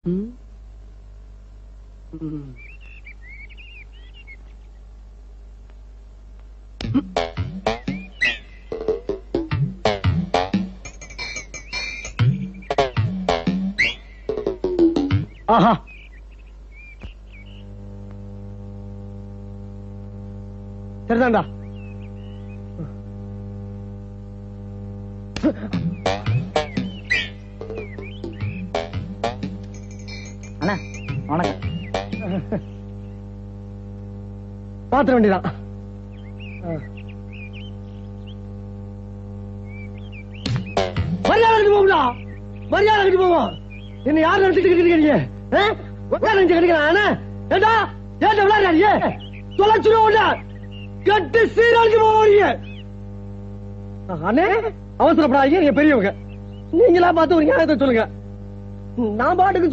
ஆஹா, சரிதான்டா. அண்ணா வணக்கம். பாத்திர வேண்டியதான். மரியாதை போகுதா? மரியாதை போவோம். என்ன யார் நினைச்சிட்டு இருக்கீங்க? அவசரப்படாதீங்க, நீங்க பெரியவங்க. நீங்களா பார்த்து ஒரு நியாயத்தை சொல்லுங்க. நான் பாட்டுக்கு